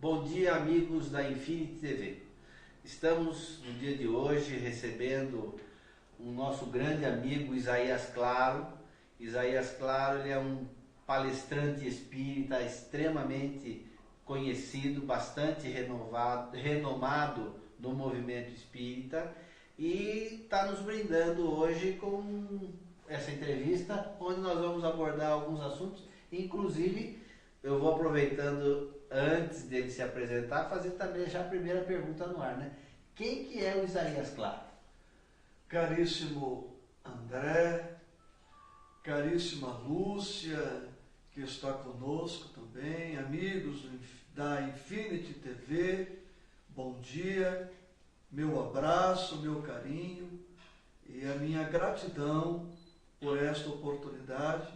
Bom dia, amigos da Infinity TV. Estamos no dia de hoje recebendo o nosso grande amigo Isaías Claro. Isaías Claro, ele é um palestrante espírita extremamente conhecido, bastante renomado no movimento espírita, e está nos brindando hoje com essa entrevista, onde nós vamos abordar alguns assuntos. Inclusive, eu vou aproveitando, antes dele se apresentar, fazer também já a primeira pergunta no ar, né? Quem que é o Isaías Claro? Caríssimo André, caríssima Lúcia, que está conosco também, amigos da Infinity TV, bom dia, meu abraço, meu carinho e a minha gratidão por esta oportunidade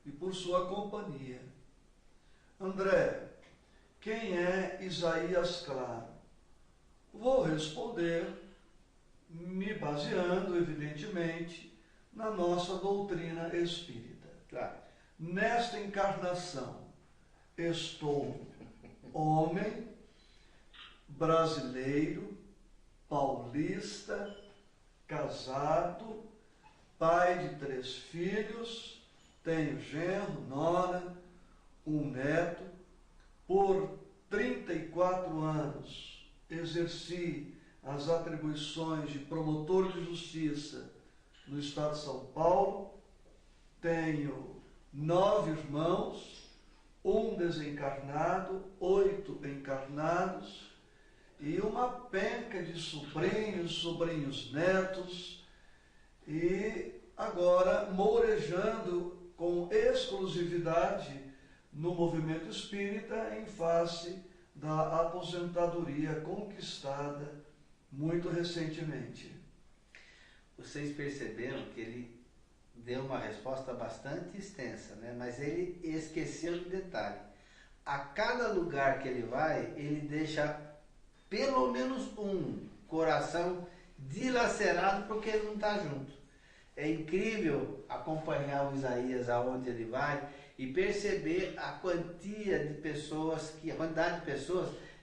e por sua companhia. André, quem é Isaías Claro? Vou responder me baseando, evidentemente, na nossa doutrina espírita. Claro. Nesta encarnação, estou homem, brasileiro, paulista, casado, pai de 3 filhos, tenho genro, nora, um neto. Por 34 anos exerci as atribuições de promotor de justiça no estado de São Paulo. Tenho 9 irmãos, 1 desencarnado, 8 encarnados e uma penca de sobrinhos netos, e agora mourejando com exclusividade no movimento espírita em face da aposentadoria conquistada muito recentemente. Vocês perceberam que ele deu uma resposta bastante extensa, né? Mas ele esqueceu de detalhe. A cada lugar que ele vai, ele deixa pelo menos um coração dilacerado porque ele não está junto. É incrível acompanhar o Isaías aonde ele vai e perceber a quantidade de pessoas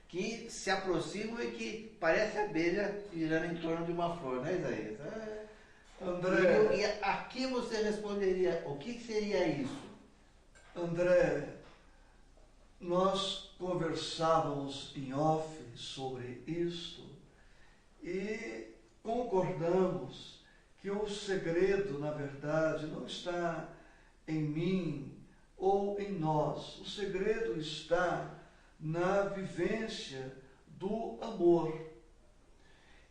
que se aproximam e que parece abelha girando em torno de uma flor, né, Isaías? André, e aqui você responderia, o que seria isso? André, nós conversávamos em off sobre isto e concordamos que o segredo, na verdade, não está em mim ou em nós. O segredo está na vivência do amor.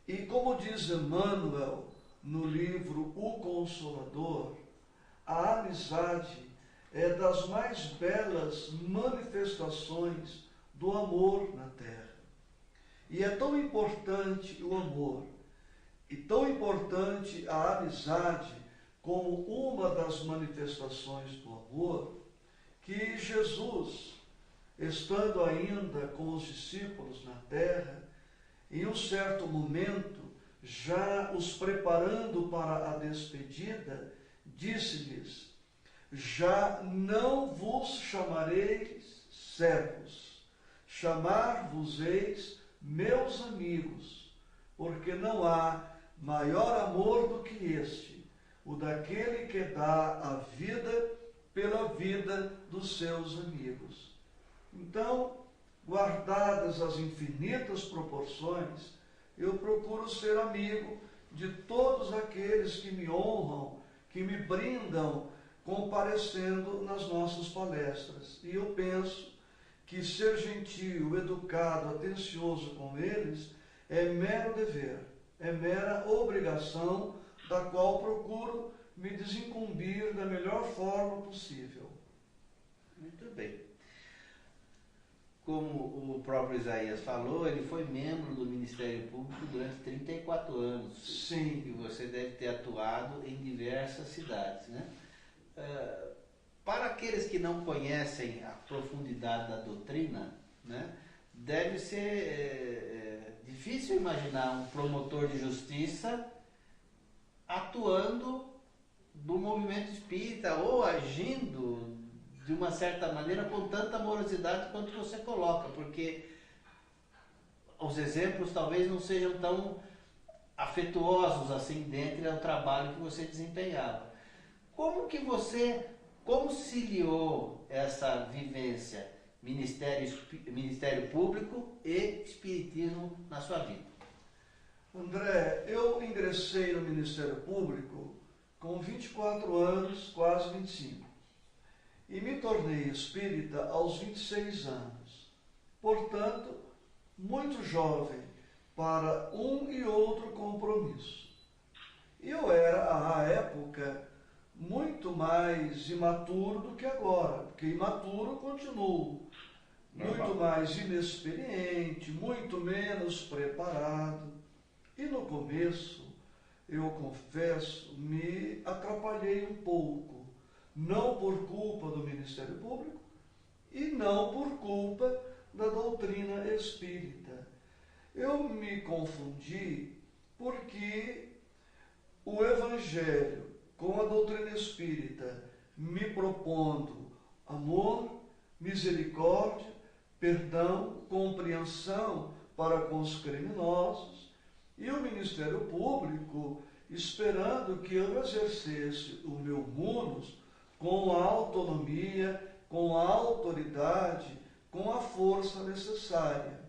E como diz Emmanuel no livro O Consolador, a amizade é das mais belas manifestações do amor na Terra. E é tão importante o amor e tão importante a amizade como uma das manifestações do amor, que Jesus, estando ainda com os discípulos na terra, em um certo momento, já os preparando para a despedida, disse-lhes: já não vos chamareis servos, chamar-vos-eis meus amigos, porque não há maior amor do que este, o daquele que dá a vida pela vida dos seus amigos. Então, guardadas as infinitas proporções, eu procuro ser amigo de todos aqueles que me honram, que me brindam comparecendo nas nossas palestras. E eu penso que ser gentil, educado, atencioso com eles é mero dever, é mera obrigação da qual procuro me desincumbir da melhor forma possível. Muito bem. Como o próprio Isaías falou, ele foi membro do Ministério Público durante 34 anos. Sim. E você deve ter atuado em diversas cidades, né? Para aqueles que não conhecem a profundidade da doutrina, né, deve ser difícil imaginar um promotor de justiça atuando do movimento espírita ou agindo de uma certa maneira com tanta amorosidade quanto você coloca, porque os exemplos talvez não sejam tão afetuosos assim dentro do trabalho que você desempenhava. Como que você conciliou essa vivência, Ministério Público e Espiritismo na sua vida? André, eu ingressei no Ministério Público com 24 anos, quase 25, e me tornei espírita aos 26 anos. Portanto, muito jovem para um e outro compromisso. Eu era, à época, muito mais imaturo do que agora, porque imaturo continuo, muito mais inexperiente, muito menos preparado. E no começo, eu confesso, me atrapalhei um pouco, não por culpa do Ministério Público e não por culpa da doutrina espírita. Eu me confundi porque o Evangelho, com a doutrina espírita, me propondo amor, misericórdia, perdão, compreensão para com os criminosos, e o Ministério Público esperando que eu exercesse o meu munus com a autonomia, com a autoridade, com a força necessária.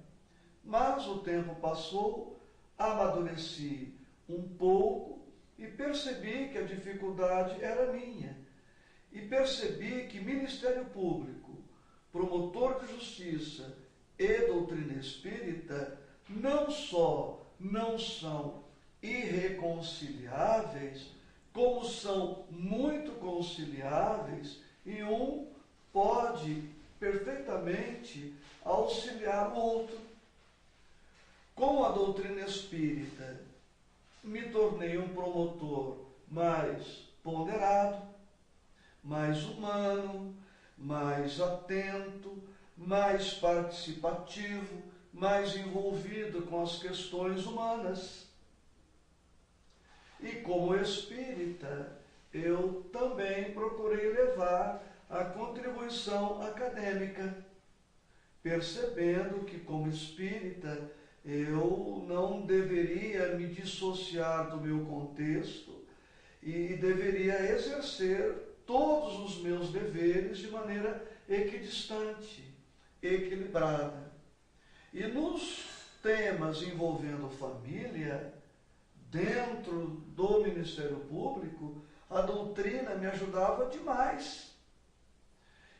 Mas o tempo passou, amadureci um pouco e percebi que a dificuldade era minha. E percebi que Ministério Público, promotor de justiça e doutrina espírita não só não são irreconciliáveis, como são muito conciliáveis, e um pode perfeitamente auxiliar o outro. Com a doutrina espírita, me tornei um promotor mais ponderado, mais humano, mais atento, mais participativo, mais envolvido com as questões humanas. E como espírita, eu também procurei levar a contribuição acadêmica, percebendo que como espírita eu não deveria me dissociar do meu contexto e deveria exercer todos os meus deveres de maneira equidistante, equilibrada. E nos temas envolvendo família, dentro do Ministério Público, a doutrina me ajudava demais.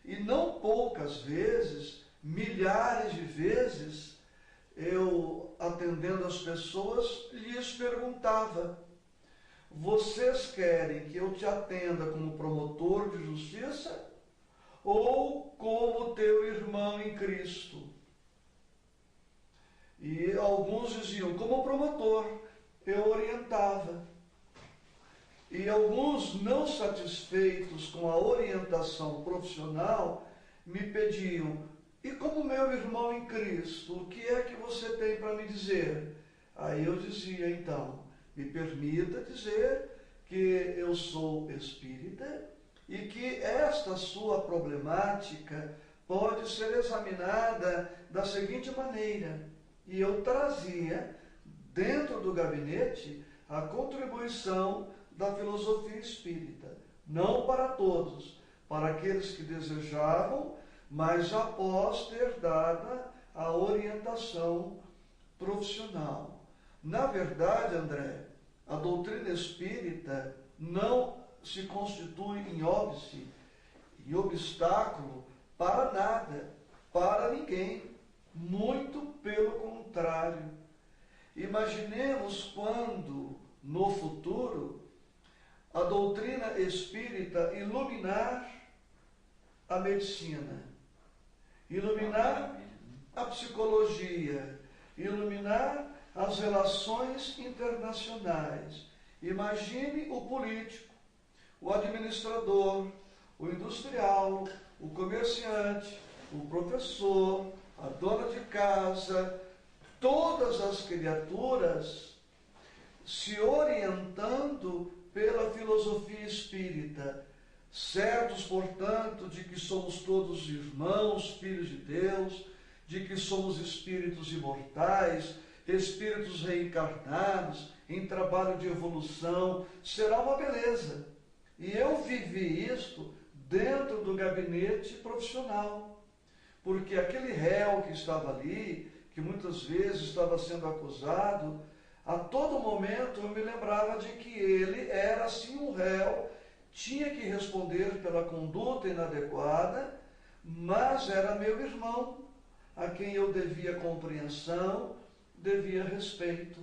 E não poucas vezes, milhares de vezes, eu, atendendo as pessoas, lhes perguntava: vocês querem que eu te atenda como promotor de justiça ou como teu irmão em Cristo? E alguns diziam, como promotor. Eu orientava. E alguns, não satisfeitos com a orientação profissional, me pediam: e como meu irmão em Cristo, o que é que você tem para me dizer? Aí eu dizia, então, me permita dizer que eu sou espírita e que esta sua problemática pode ser examinada da seguinte maneira. E eu trazia, dentro do gabinete, a contribuição da filosofia espírita. Não para todos, para aqueles que desejavam, mas após ter dada a orientação profissional. Na verdade, André, a doutrina espírita não se constitui em óbice e obstáculo para nada, para ninguém. Muito pelo contrário. Imaginemos quando, no futuro, a doutrina espírita iluminar a medicina, iluminar a psicologia, iluminar as relações internacionais. Imagine o político, o administrador, o industrial, o comerciante, o professor, a dona de casa, todas as criaturas se orientando pela filosofia espírita, certos, portanto, de que somos todos irmãos, filhos de Deus, de que somos espíritos imortais, espíritos reencarnados, em trabalho de evolução, será uma beleza. E eu vivi isto dentro do gabinete profissional, porque aquele réu que estava ali, que muitas vezes estava sendo acusado, a todo momento eu me lembrava de que ele era assim um réu, tinha que responder pela conduta inadequada, mas era meu irmão, a quem eu devia compreensão, devia respeito.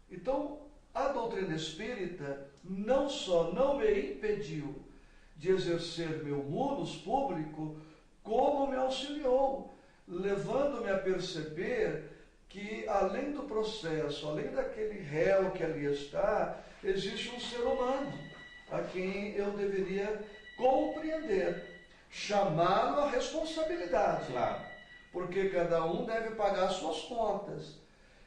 Então, a doutrina espírita não só não me impediu de exercer meu munus público, como me auxiliou, levando-me a perceber que, além do processo, além daquele réu que ali está, existe um ser humano a quem eu deveria compreender, chamá-lo à responsabilidade. Claro. Porque cada um deve pagar suas contas.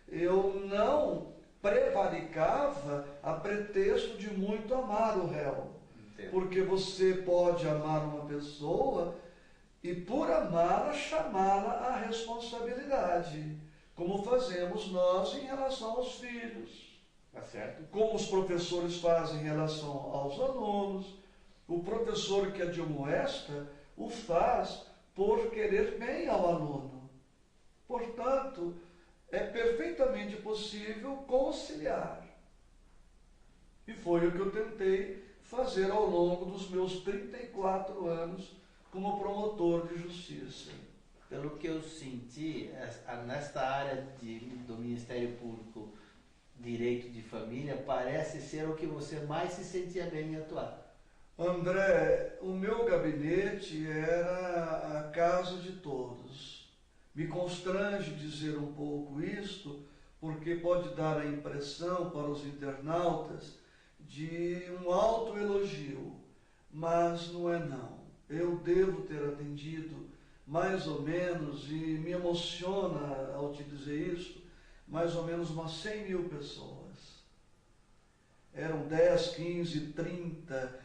Eu não prevaricava a pretexto de muito amar o réu. Entendo. Porque você pode amar uma pessoa e, por amá-la, chamá-la à responsabilidade, como fazemos nós em relação aos filhos. Tá certo? Como os professores fazem em relação aos alunos. O professor que admoesta o faz por querer bem ao aluno. Portanto, é perfeitamente possível conciliar. E foi o que eu tentei fazer ao longo dos meus 34 anos como promotor de justiça. Pelo que eu senti, nesta área do Ministério Público, Direito de Família, parece ser o que você mais se sentia bem em atuar. André, o meu gabinete era a casa de todos. Me constrange dizer um pouco isto, porque pode dar a impressão para os internautas de um autoelogio, mas não é não. Eu devo ter atendido mais ou menos, e me emociona ao te dizer isso, mais ou menos umas 100 mil pessoas. Eram 10, 15, 30,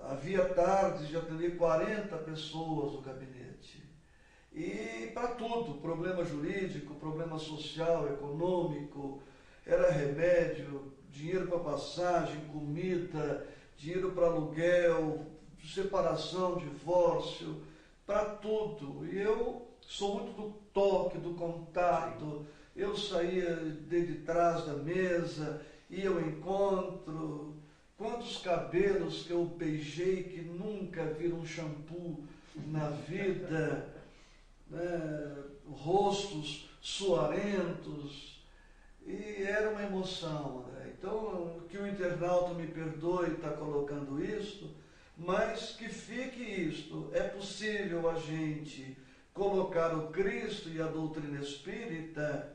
havia tardes de atender 40 pessoas no gabinete. E para tudo, problema jurídico, problema social, econômico, era remédio, dinheiro para passagem, comida, dinheiro para aluguel, separação, divórcio, para tudo. E eu sou muito do toque, do contato. Eu saía de trás da mesa, ia ao encontro. Quantos cabelos que eu beijei que nunca viram um shampoo na vida, né? Rostos suarentos, e era uma emoção, né? Então, que o internauta me perdoe estar colocando isto, mas que fique isto, é possível a gente colocar o Cristo e a doutrina espírita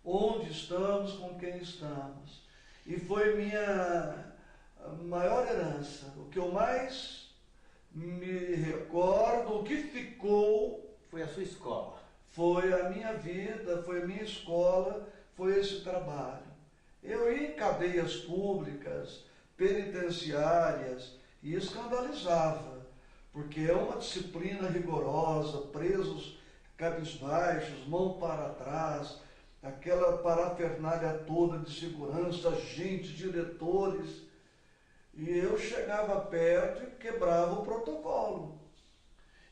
onde estamos, com quem estamos. E foi minha maior herança, o que eu mais me recordo, o que ficou... Foi a sua escola. Foi a minha vida, foi a minha escola, foi esse trabalho. Eu ia em cadeias públicas, penitenciárias, e escandalizava, porque é uma disciplina rigorosa, presos cabisbaixos, mão para trás, aquela parafernália toda de segurança, agentes, diretores. E eu chegava perto e quebrava o protocolo.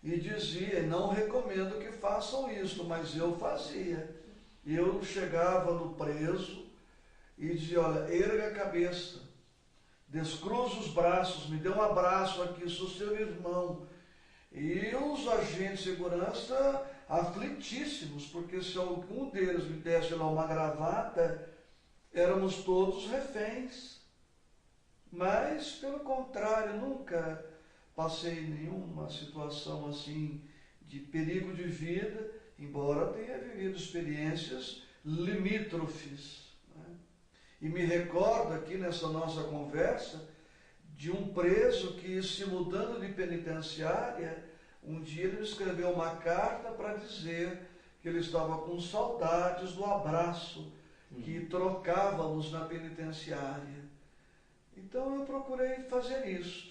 E dizia, não recomendo que façam isso, mas eu fazia. Eu chegava no preso e dizia, olha, erga a cabeça, descruza os braços, me dê um abraço aqui, sou seu irmão. E os agentes de segurança aflitíssimos, porque se algum deles me desse lá uma gravata, éramos todos reféns. Mas, pelo contrário, nunca passei nenhuma situação assim de perigo de vida, embora tenha vivido experiências limítrofes. Né? E me recordo aqui nessa nossa conversa de um preso que, se mudando de penitenciária, um dia ele me escreveu uma carta para dizer que ele estava com saudades do abraço que trocávamos na penitenciária. Então eu procurei fazer isso.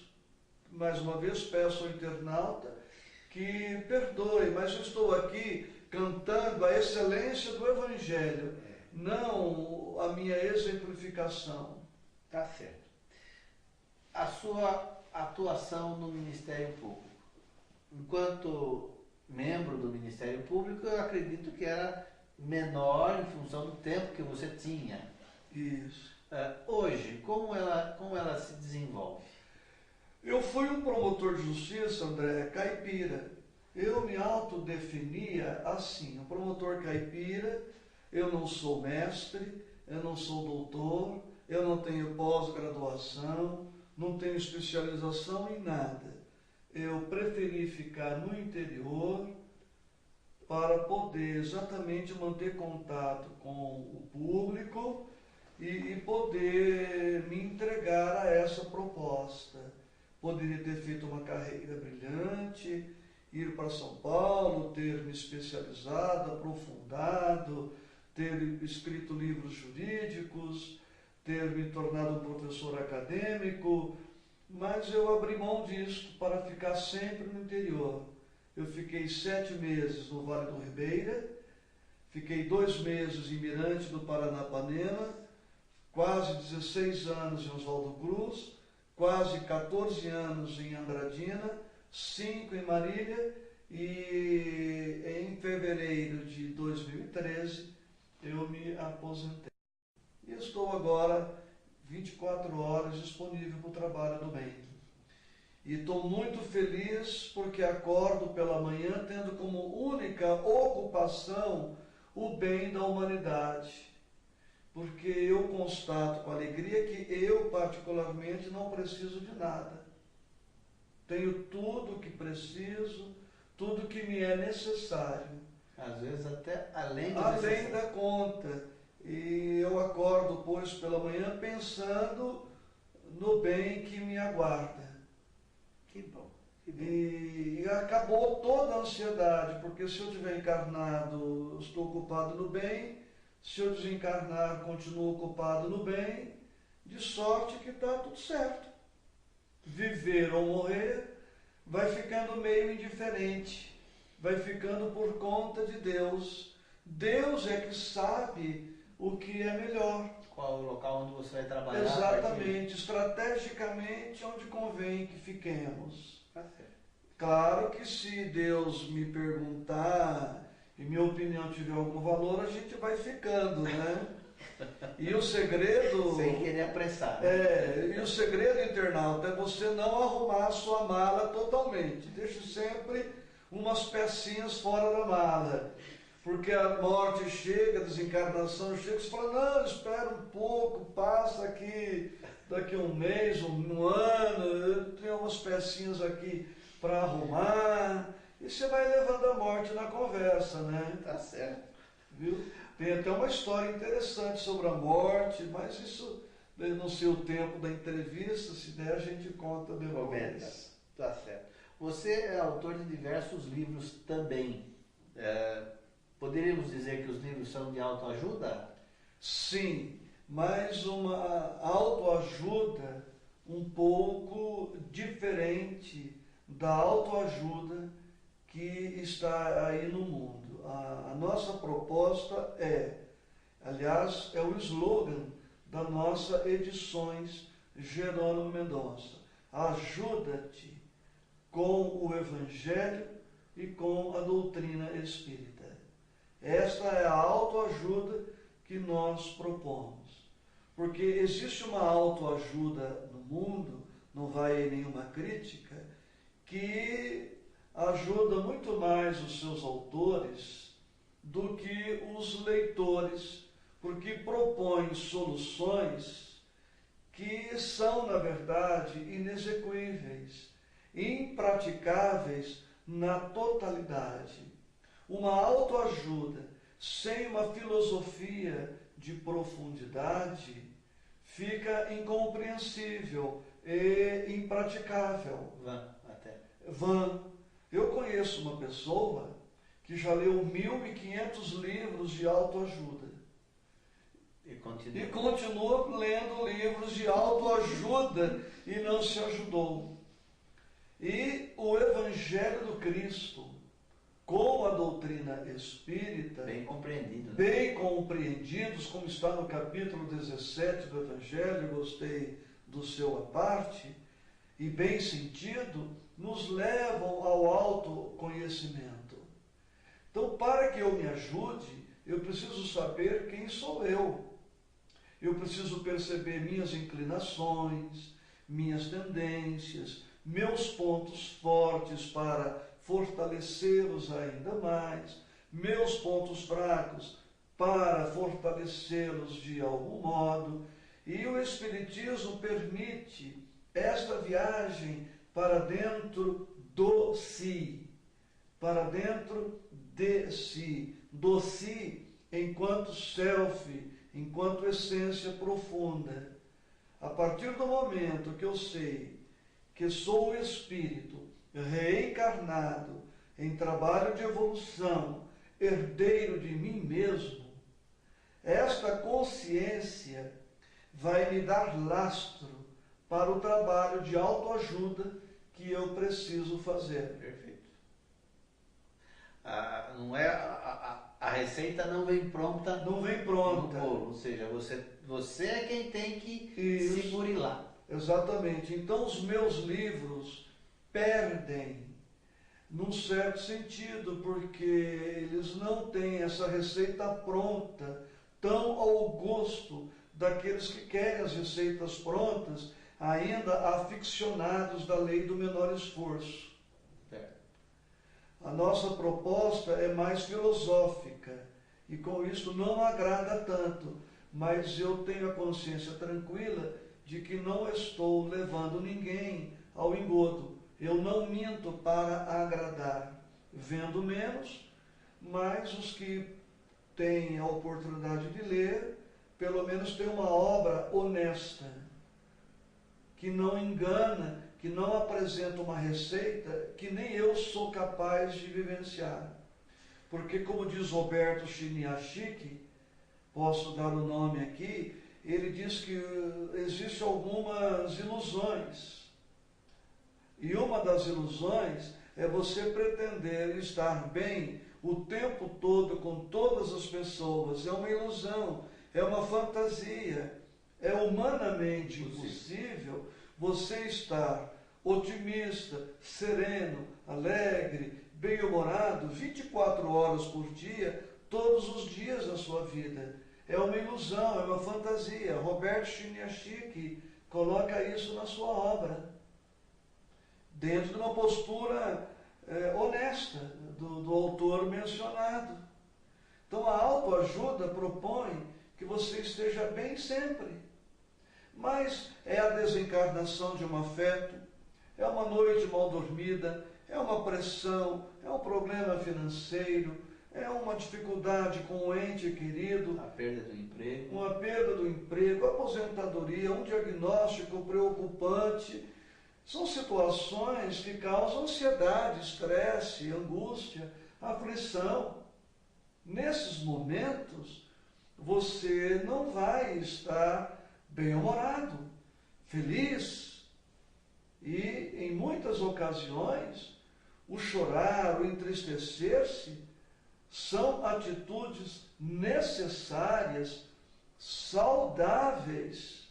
Mais uma vez peço ao internauta que perdoe, mas eu estou aqui cantando a excelência do Evangelho, não a minha exemplificação. Tá certo. A sua atuação no Ministério Público. Enquanto membro do Ministério Público, eu acredito que era menor em função do tempo que você tinha. Isso. Hoje, como ela se desenvolve? Eu fui um promotor de justiça, André, caipira. Eu me autodefinia assim, um promotor caipira. Eu não sou mestre, eu não sou doutor, eu não tenho pós-graduação, não tenho especialização em nada. Eu preferi ficar no interior para poder exatamente manter contato com o público e poder me entregar a essa proposta. Poderia ter feito uma carreira brilhante, ir para São Paulo, ter me especializado, aprofundado, ter escrito livros jurídicos, ter me tornado um professor acadêmico, mas eu abri mão disso para ficar sempre no interior. Eu fiquei 7 meses no Vale do Ribeira, fiquei 2 meses em Mirante do Paranapanema, quase 16 anos em Oswaldo Cruz, quase 14 anos em Andradina, 5 em Marília, e em fevereiro de 2013 eu me aposentei. E estou agora 24 horas disponível para o trabalho do bem. E estou muito feliz porque acordo pela manhã tendo como única ocupação o bem da humanidade. Porque eu constato com alegria que eu, particularmente, não preciso de nada. Tenho tudo o que preciso, tudo que me é necessário. Às vezes até além da conta. E eu acordo, pois, pela manhã pensando no bem que me aguarda. Que bom. Que bom. E acabou toda a ansiedade, porque se eu estiver encarnado, estou ocupado no bem. Se eu desencarnar, continuo ocupado no bem, de sorte que está tudo certo. Viver ou morrer vai ficando meio indiferente, vai ficando por conta de Deus. Deus é que sabe o que é melhor. Qual o local onde você vai trabalhar? Exatamente, estrategicamente onde convém que fiquemos. Tá certo. Claro que se Deus me perguntar e minha opinião tiver algum valor, a gente vai ficando, né? E o segredo... Sem querer apressar. Né? E o segredo, internauta, é você não arrumar a sua mala totalmente. Deixe sempre umas pecinhas fora da mala. Porque a morte chega, a desencarnação chega, você fala, não, espera um pouco, passa aqui, daqui a um mês, um ano, eu tenho umas pecinhas aqui para arrumar... E você vai levando a morte na conversa, né? Tá certo. Viu? Tem até uma história interessante sobre a morte, mas isso no seu tempo da entrevista, se der, a gente conta depois. Tá certo. Você é autor de diversos livros também. Poderíamos dizer que os livros são de autoajuda? Sim, mas uma autoajuda um pouco diferente da autoajuda que está aí no mundo. A nossa proposta aliás, é o slogan da nossa Edições Jerônimo Mendonça. Ajuda-te com o Evangelho e com a doutrina espírita. Esta é a autoajuda que nós propomos. Porque existe uma autoajuda no mundo, não vai aí nenhuma crítica, que ajuda muito mais os seus autores do que os leitores, porque propõe soluções que são, na verdade, inexequíveis, impraticáveis na totalidade. Uma autoajuda sem uma filosofia de profundidade fica incompreensível e impraticável. Vã. Eu conheço uma pessoa que já leu 1.500 livros de autoajuda. E continua lendo livros de autoajuda e não se ajudou. E o Evangelho do Cristo, com a doutrina espírita, Bem compreendido. Né? bem compreendidos, como está no capítulo 17 do Evangelho, gostei do seu à parte, e bem sentido, nos levam ao autoconhecimento. Então, para que eu me ajude, eu preciso saber quem sou eu. Eu preciso perceber minhas inclinações, minhas tendências, meus pontos fortes para fortalecê-los ainda mais, meus pontos fracos para fortalecê-los de algum modo. E o Espiritismo permite esta viagem para dentro do si, para dentro de si, do si enquanto self, enquanto essência profunda. A partir do momento que eu sei que sou o espírito reencarnado em trabalho de evolução, herdeiro de mim mesmo, esta consciência vai me dar lastro para o trabalho de autoajuda que eu preciso fazer. Perfeito. Não é, a receita não vem pronta. Não vem pronta. No bolo, ou seja, você é quem tem que se burilar. Exatamente. Então os meus livros perdem, num certo sentido, porque eles não têm essa receita pronta, tão ao gosto daqueles que querem as receitas prontas, ainda aficionados da lei do menor esforço. A nossa proposta é mais filosófica e com isso não agrada tanto, mas eu tenho a consciência tranquila de que não estou levando ninguém ao engodo. Eu não minto para agradar, vendo menos, mas os que têm a oportunidade de ler, pelo menos têm uma obra honesta, que não engana, que não apresenta uma receita que nem eu sou capaz de vivenciar. Porque, como diz Roberto Chiniachiki, posso dar o nome aqui, ele diz que existem algumas ilusões. E uma das ilusões é você pretender estar bem o tempo todo com todas as pessoas. É uma ilusão, é uma fantasia, é humanamente impossível você estar otimista, sereno, alegre, bem-humorado, 24 horas por dia, todos os dias da sua vida. É uma ilusão, é uma fantasia. Roberto Chiniachiki coloca isso na sua obra, dentro de uma postura honesta do autor mencionado. Então a autoajuda propõe que você esteja bem sempre. Mas é a desencarnação de um afeto, é uma noite mal dormida, é uma pressão, é um problema financeiro, é uma dificuldade com um ente querido, a perda do emprego, uma perda do emprego, aposentadoria, um diagnóstico preocupante. São situações que causam ansiedade, estresse, angústia, aflição. Nesses momentos, você não vai estar bem-humorado, feliz. E, em muitas ocasiões, o chorar, o entristecer-se, são atitudes necessárias, saudáveis,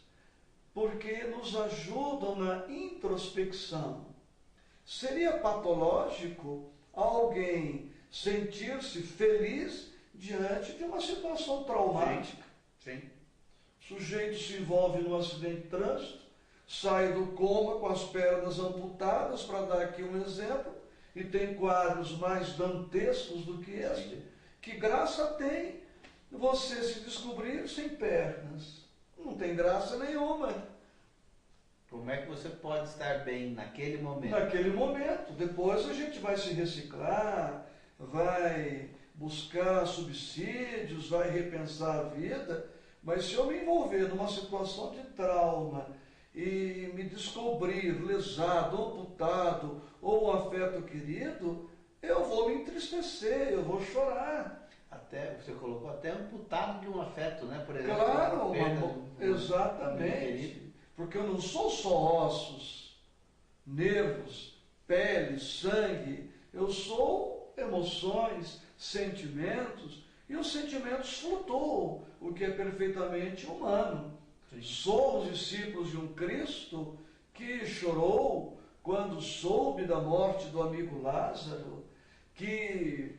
porque nos ajudam na introspecção. Seria patológico alguém sentir-se feliz diante de uma situação traumática. Sim. O sujeito se envolve num acidente de trânsito, sai do coma com as pernas amputadas, para dar aqui um exemplo, e tem quadros mais dantescos do que este. Sim. Que graça tem você se descobrir sem pernas? Não tem graça nenhuma. Como é que você pode estar bem naquele momento? Naquele momento. Depois a gente vai se reciclar, vai buscar subsídios, vai repensar a vida. Mas se eu me envolver numa situação de trauma e me descobrir lesado, amputado ou um afeto querido, eu vou me entristecer, eu vou chorar. Até, você colocou até amputado de um afeto, né? Por exemplo, Claro, exatamente. Porque eu não sou só ossos, nervos, pele, sangue. Eu sou emoções, sentimentos, e os sentimentos flutuam, o que é perfeitamente humano. Sim. Somos discípulos de um Cristo que chorou quando soube da morte do amigo Lázaro, que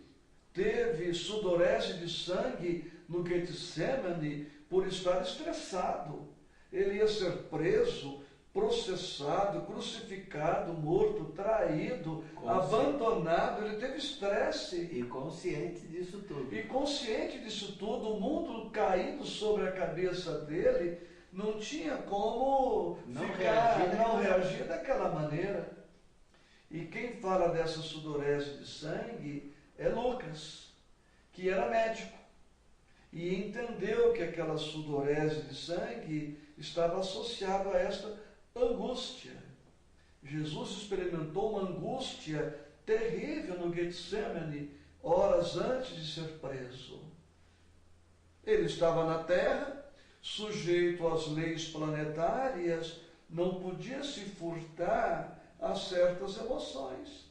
teve sudorese de sangue no Getsemane por estar estressado. Ele ia ser preso, processado, crucificado, morto, traído, abandonado. Ele teve estresse. E consciente disso tudo. E consciente disso tudo, o mundo caindo sobre a cabeça dele, não tinha como não reagir daquela maneira. E quem fala dessa sudorese de sangue é Lucas, que era médico, e entendeu que aquela sudorese de sangue estava associada a esta angústia. Jesus experimentou uma angústia terrível no Getsemane, horas antes de ser preso. Ele estava na terra, sujeito às leis planetárias, não podia se furtar a certas emoções.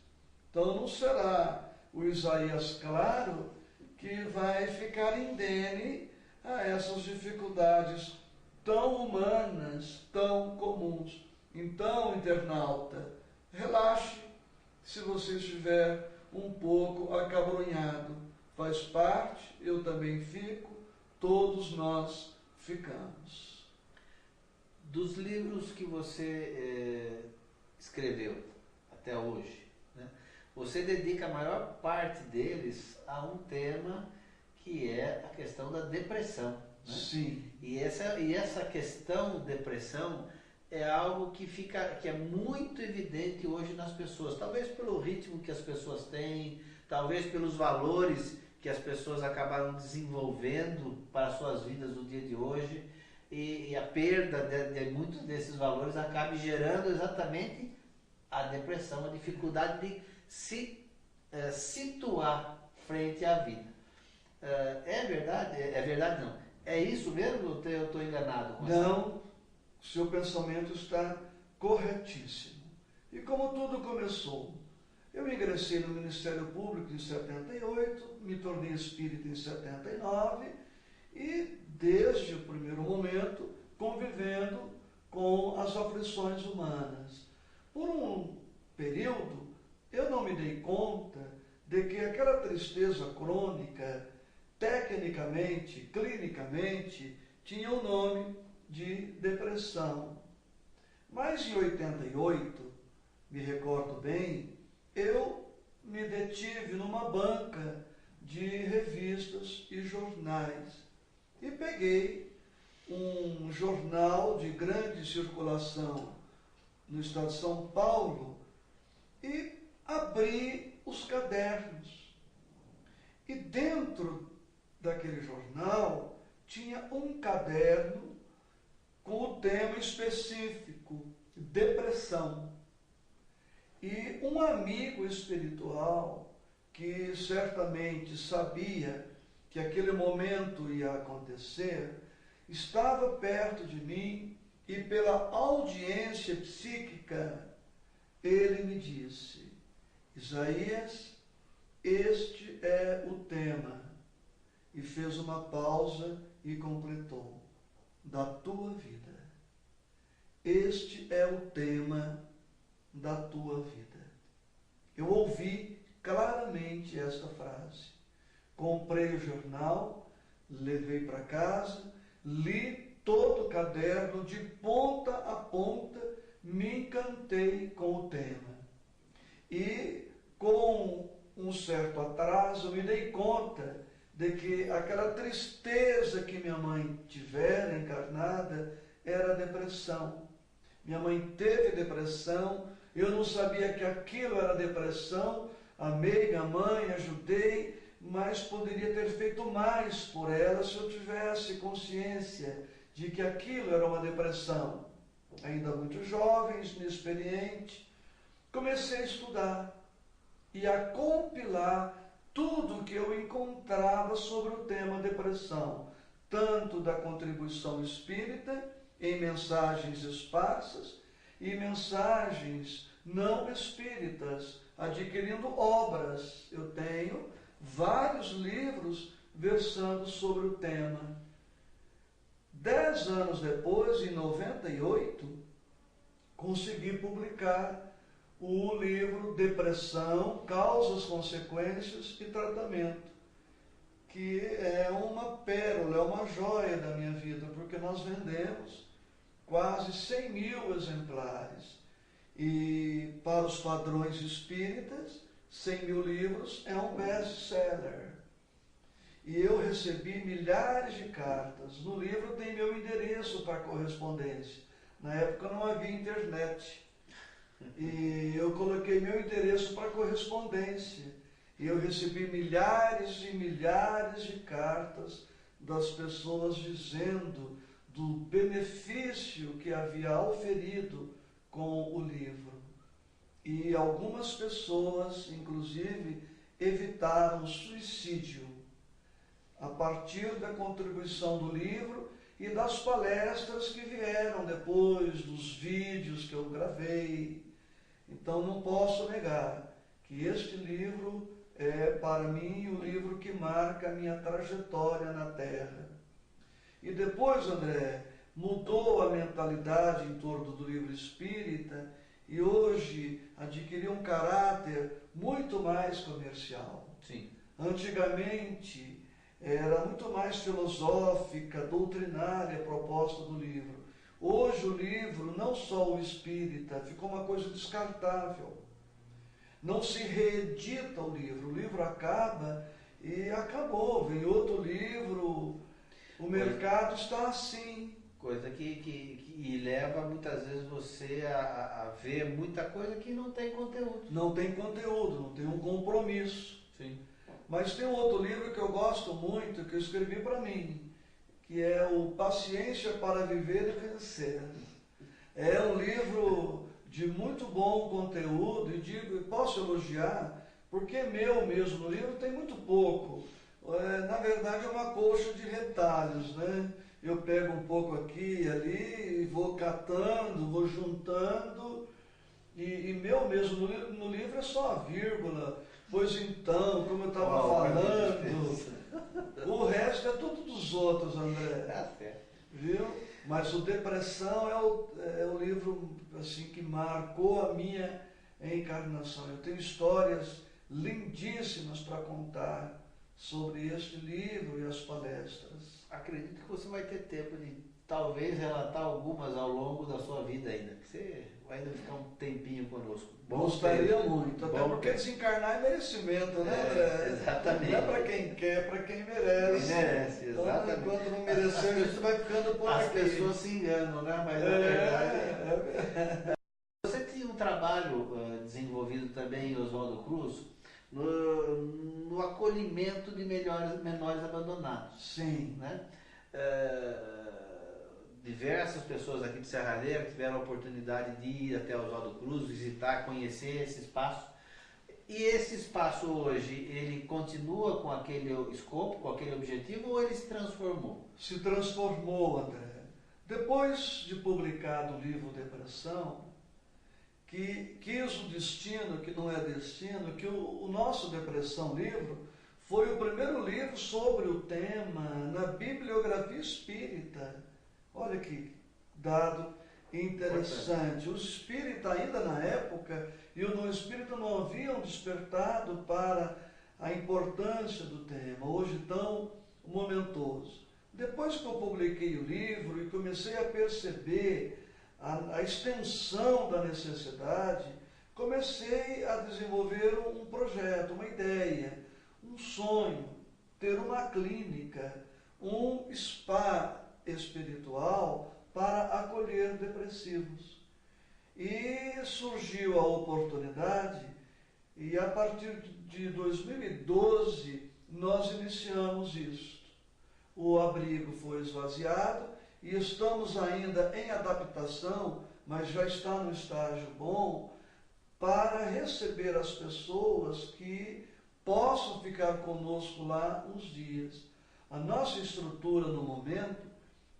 Então não será o Isaías Claro que vai ficar indene a essas dificuldades tão humanas, tão comuns. Então, internauta, relaxe se você estiver um pouco acabrunhado. Faz parte, eu também fico, todos nós ficamos. Dos livros que você escreveu até hoje, né, você dedica a maior parte deles a um tema que é a questão da depressão. Né? Sim. E essa questão depressão é algo que é muito evidente hoje nas pessoas, talvez pelo ritmo que as pessoas têm, talvez pelos valores que as pessoas acabaram desenvolvendo para suas vidas no dia de hoje, e a perda de muitos desses valores acaba gerando exatamente a depressão, a dificuldade de se situar frente à vida. É verdade? É verdade não? É isso mesmo ou eu estou enganado com isso? Não, seu pensamento está corretíssimo. E como tudo começou? Eu ingressei no Ministério Público em 78, me tornei espírita em 79 e, desde o primeiro momento, convivendo com as aflições humanas. Por um período, eu não me dei conta de que aquela tristeza crônica, tecnicamente, clinicamente, tinha o nome de depressão. Mas em 88, me recordo bem, eu me detive numa banca de revistas e jornais e peguei um jornal de grande circulação no estado de São Paulo e abri os cadernos. E dentro daquele jornal tinha um caderno com o tema específico, depressão. E um amigo espiritual, que certamente sabia que aquele momento ia acontecer, estava perto de mim e, pela audiência psíquica, ele me disse: Isaías, este é o tema. E fez uma pausa e completou: da tua vida. Este é o tema da tua vida. Eu ouvi claramente esta frase. Comprei o jornal, levei para casa, li todo o caderno de ponta a ponta, me encantei com o tema. E com um certo atraso me dei conta de que aquela tristeza que minha mãe tivera encarnada era depressão. Minha mãe teve depressão, eu não sabia que aquilo era depressão, amei minha mãe, ajudei, mas poderia ter feito mais por ela se eu tivesse consciência de que aquilo era uma depressão. Ainda muito jovem, inexperiente, comecei a estudar e a compilar tudo que eu encontrava sobre o tema depressão, tanto da contribuição espírita, em mensagens esparsas, e mensagens não espíritas, adquirindo obras. Eu tenho vários livros versando sobre o tema. 10 anos depois, em 98, consegui publicar o livro Depressão, Causas, Consequências e Tratamento, que é uma pérola, é uma joia da minha vida, porque nós vendemos quase 100 mil exemplares. E para os padrões espíritas, 100 mil livros é um best-seller. E eu recebi milhares de cartas. No livro tem meu endereço para correspondência. Na época não havia internet. E eu coloquei meu endereço para correspondência. E eu recebi milhares e milhares de cartas das pessoas dizendo do benefício que havia auferido com o livro. E algumas pessoas, inclusive, evitaram o suicídio a partir da contribuição do livro e das palestras que vieram depois, dos vídeos que eu gravei. Então não posso negar que este livro é, para mim, o livro que marca a minha trajetória na Terra. E depois, André, mudou a mentalidade em torno do livro espírita e hoje adquiriu um caráter muito mais comercial. Sim. Antigamente era muito mais filosófica, doutrinária a proposta do livro. Hoje o livro, não só o espírita, ficou uma coisa descartável. Não se reedita o livro acaba e acabou, vem outro livro, o mercado está assim. Coisa que leva muitas vezes você a ver muita coisa que não tem conteúdo. Não tem conteúdo, não tem um compromisso. Sim. Mas tem um outro livro que eu gosto muito, que eu escrevi para mim, que é o Paciência para Viver e Vencer. É um livro de muito bom conteúdo, e digo, posso elogiar, porque meu mesmo no livro tem muito pouco. Na verdade é uma colcha de retalhos, né? Eu pego um pouco aqui e ali, vou catando, vou juntando, e meu mesmo no livro é só a vírgula, pois então, como eu estava falando, o resto é tudo dos outros, André. Viu? Mas o Depressão é o livro assim, que marcou a minha encarnação. Eu tenho histórias lindíssimas para contar sobre este livro e as palestras. Acredito que você vai ter tempo de talvez relatar algumas ao longo da sua vida ainda. Que você vai ainda ficar um tempinho conosco. Gostaria muito, até porque desencarnar é merecimento, né? Exatamente. Não é para quem quer, é para quem merece. Quem merece, exatamente. Então, enquanto não merecer, a gente vai ficando por aqui. As pessoas se enganam, né? Mas na verdade... Você tinha um trabalho desenvolvido também, Oswaldo Cruz, no acolhimento de menores abandonados. Sim. Né? Diversas pessoas aqui de Serralheira tiveram a oportunidade de ir até Oswaldo Cruz, visitar, conhecer esse espaço. E esse espaço hoje, ele continua com aquele escopo, com aquele objetivo, ou ele se transformou? Se transformou, André. Depois de publicado o livro Depressão, que quis o destino, que não é destino, que o nosso Depressão livro foi o primeiro livro sobre o tema na bibliografia espírita. Olha que dado interessante. Os espíritas ainda na época e o não espírita não haviam despertado para a importância do tema, hoje tão momentoso. Depois que eu publiquei o livro e comecei a perceber a extensão da necessidade, comecei a desenvolver um projeto, uma ideia, um sonho, ter uma clínica, um spa espiritual para acolher depressivos. E surgiu a oportunidade e a partir de 2012 nós iniciamos isso. O abrigo foi esvaziado e estamos ainda em adaptação, mas já está no estágio bom, para receber as pessoas que possam ficar conosco lá uns dias. A nossa estrutura no momento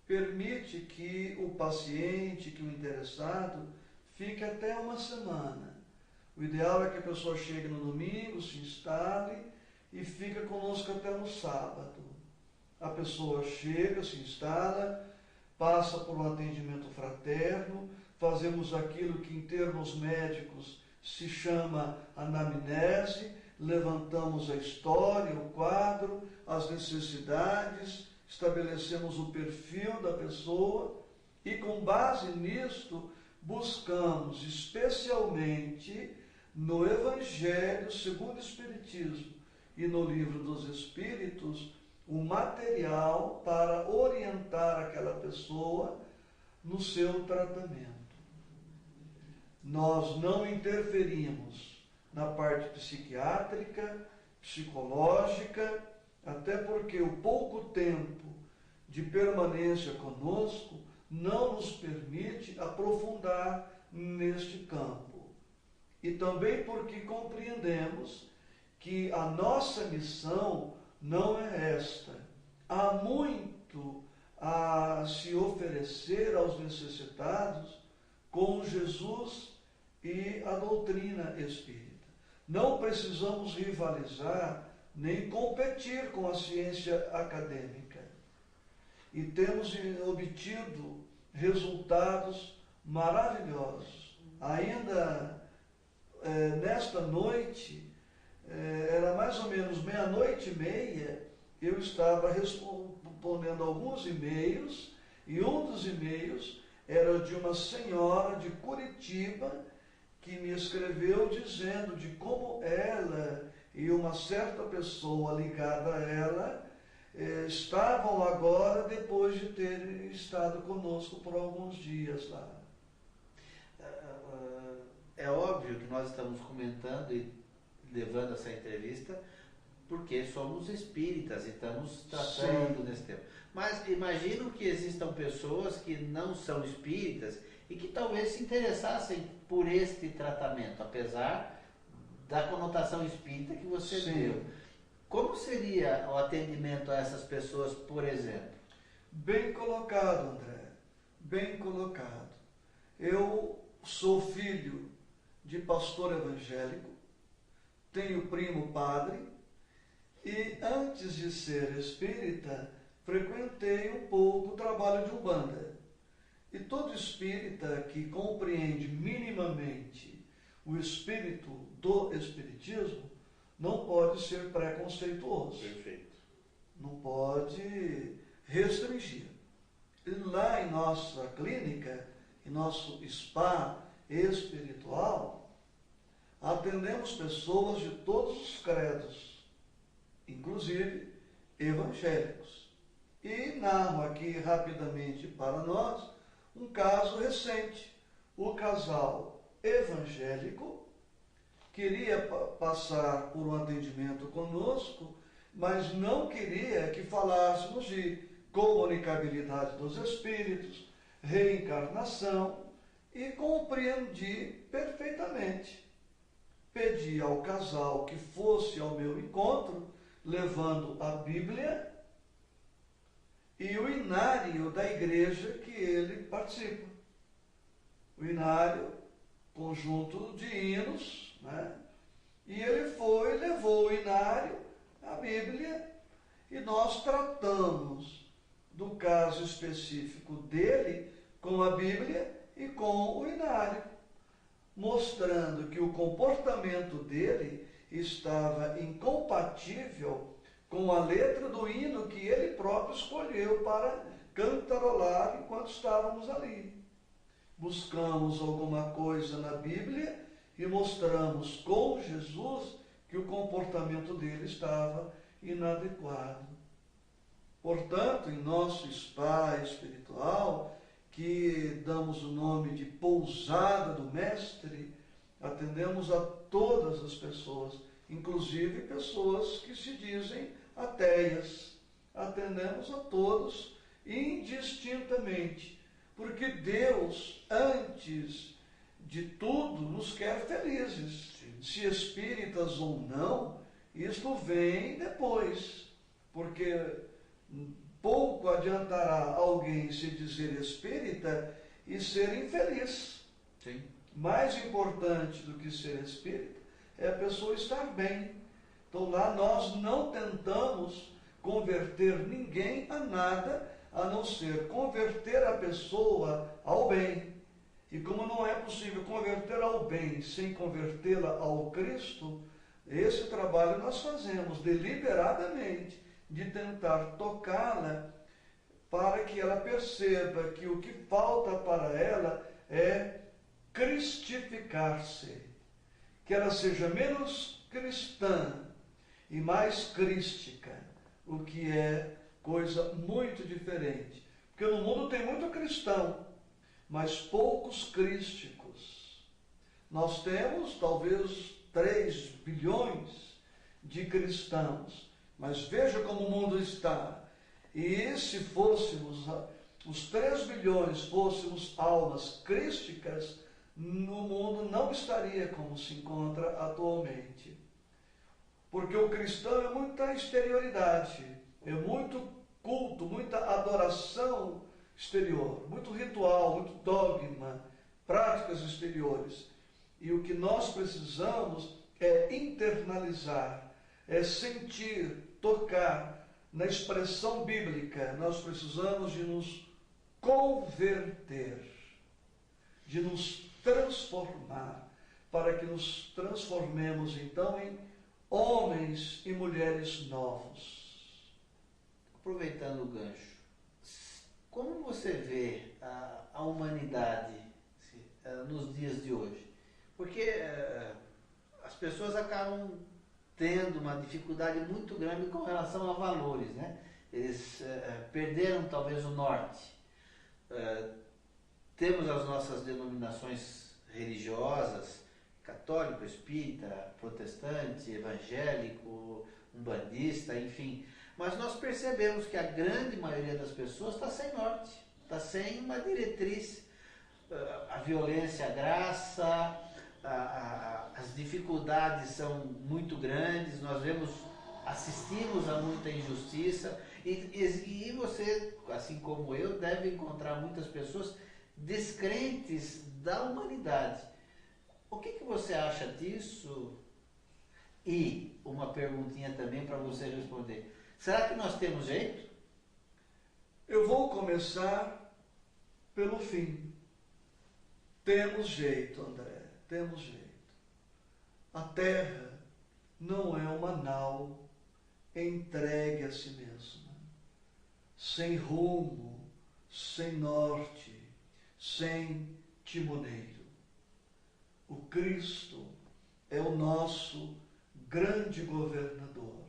permite que o paciente, que o interessado, fique até uma semana. O ideal é que a pessoa chegue no domingo, se instale e fica conosco até no sábado. A pessoa chega, se instala, passa por um atendimento fraterno, fazemos aquilo que em termos médicos se chama anamnese, levantamos a história, o quadro, as necessidades, estabelecemos o perfil da pessoa e com base nisto buscamos especialmente no Evangelho segundo o Espiritismo e no Livro dos Espíritos o material para orientar aquela pessoa no seu tratamento. Nós não interferimos na parte psiquiátrica, psicológica, até porque o pouco tempo de permanência conosco não nos permite aprofundar neste campo. E também porque compreendemos que a nossa missão não é esta. Há muito a se oferecer aos necessitados com Jesus e a doutrina espírita. Não precisamos rivalizar nem competir com a ciência acadêmica. E temos obtido resultados maravilhosos. Ainda nesta noite, era mais ou menos 00:30, eu estava respondendo alguns e-mails, e um dos e-mails era de uma senhora de Curitiba que me escreveu dizendo de como ela e uma certa pessoa ligada a ela estavam agora depois de ter estado conosco por alguns dias lá. É óbvio que nós estamos comentando e levando essa entrevista porque somos espíritas e estamos tratando nesse tempo. Mas imagino que existam pessoas que não são espíritas e que talvez se interessassem por este tratamento, apesar da conotação espírita que você deu. Como seria o atendimento a essas pessoas, por exemplo? Bem colocado, André. Bem colocado. Eu sou filho de pastor evangélico, tenho primo padre e antes de ser espírita, frequentei um pouco o trabalho de Umbanda. E todo espírita que compreende minimamente o espírito do espiritismo não pode ser preconceituoso. Perfeito. Não pode restringir. E lá em nossa clínica, em nosso spa espiritual, atendemos pessoas de todos os credos, inclusive evangélicos. E narro aqui rapidamente para nós um caso recente. O casal evangélico queria passar por um atendimento conosco, mas não queria que falássemos de comunicabilidade dos espíritos, reencarnação, e compreendi perfeitamente. Pedi ao casal que fosse ao meu encontro, levando a Bíblia e o inário da igreja que ele participa. O inário, conjunto de hinos, né? E ele levou o inário, a Bíblia, e nós tratamos do caso específico dele com a Bíblia e com o inário, mostrando que o comportamento dele estava incompatível com a letra do hino que ele próprio escolheu para cantarolar enquanto estávamos ali. Buscamos alguma coisa na Bíblia e mostramos com Jesus que o comportamento dele estava inadequado. Portanto, em nosso spa espiritual, que damos o nome de Pousada do Mestre, atendemos a todas as pessoas, inclusive pessoas que se dizem ateias. Atendemos a todos indistintamente, porque Deus, antes de tudo, nos quer felizes. Se espíritas ou não, isto vem depois, porque pouco adiantará alguém se dizer espírita e ser infeliz. Sim. mais importante do que ser espírita é a pessoa estar bem. Então lá nós não tentamos converter ninguém a nada, a não ser converter a pessoa ao bem. E como não é possível converter ao bem sem convertê-la ao Cristo, esse trabalho nós fazemos deliberadamente, de tentar tocá-la para que ela perceba que o que falta para ela é cristificar-se, que ela seja menos cristã e mais crística, o que é coisa muito diferente. Porque no mundo tem muito cristão, mas poucos crísticos. Nós temos talvez 3 bilhões de cristãos, mas veja como o mundo está. E se fôssemos, os 3 bilhões fôssemos almas crísticas, no mundo não estaria como se encontra atualmente. Porque o cristão é muita exterioridade, é muito culto, muita adoração exterior, muito ritual, muito dogma, práticas exteriores. E o que nós precisamos é internalizar, é sentir, tocar na expressão bíblica. Nós precisamos de nos converter, de nos transformar, para que nos transformemos então em homens e mulheres novos. Aproveitando o gancho, como você vê a humanidade nos dias de hoje? Porque as pessoas acabam tendo uma dificuldade muito grande com relação a valores, né? Eles perderam talvez o norte. Temos as nossas denominações religiosas, católico, espírita, protestante, evangélico, umbandista, enfim. Mas nós percebemos que a grande maioria das pessoas está sem norte, está sem uma diretriz. A violência, a graça, as dificuldades são muito grandes, nós assistimos a muita injustiça e você, assim como eu, deve encontrar muitas pessoas descrentes da humanidade. O que você acha disso? E uma perguntinha também para você responder. Será que nós temos jeito? Eu vou começar pelo fim. Temos jeito, André, temos jeito. A terra não é uma nau entregue a si mesma, sem rumo, sem norte, sem timoneiro. O Cristo é o nosso grande governador.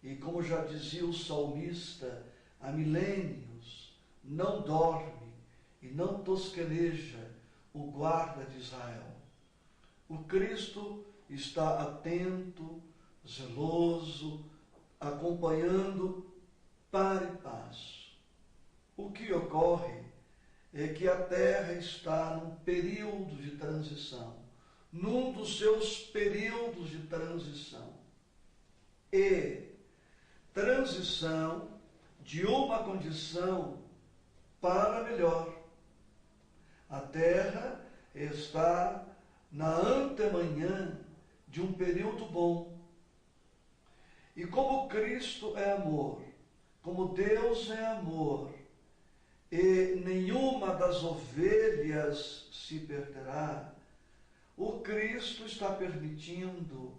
E como já dizia o salmista, há milênios não dorme e não tosqueneja o guarda de Israel. O Cristo está atento, zeloso, acompanhando para e passo. O que ocorre é que a Terra está num período de transição, num dos seus períodos de transição. E transição de uma condição para melhor. A Terra está na antemanhã de um período bom. E como Cristo é amor, como Deus é amor, e nenhuma das ovelhas se perderá, o Cristo está permitindo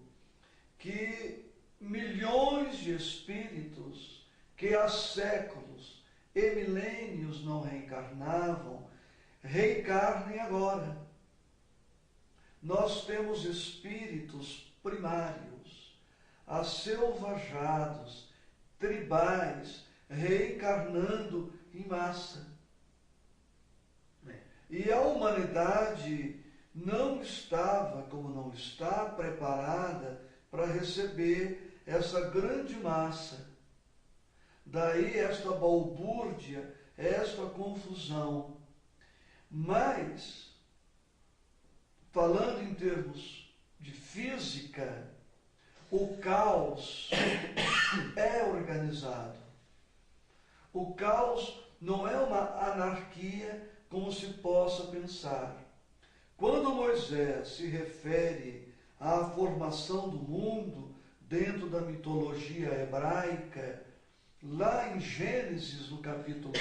que milhões de espíritos que há séculos e milênios não reencarnavam, reencarnem agora. Nós temos espíritos primários, aselvajados, tribais, reencarnando em massa. E a humanidade não estava, como não está, preparada para receber essa grande massa. Daí esta balbúrdia, esta confusão. Mas, falando em termos de física, o caos é organizado. O caos não é uma anarquia como se possa pensar. Quando Moisés se refere à formação do mundo dentro da mitologia hebraica, lá em Gênesis, no capítulo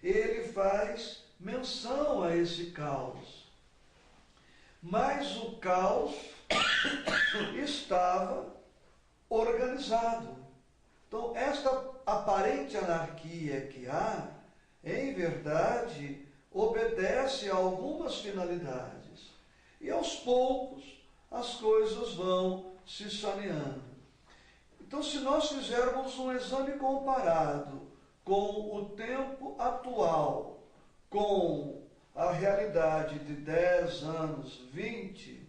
1, ele faz menção a esse caos. Mas o caos estava organizado. Então, esta aparente anarquia que há, em verdade, obedece a algumas finalidades. E aos poucos as coisas vão se saneando. Então, se nós fizermos um exame comparado com o tempo atual, com a realidade de 10 anos, 20,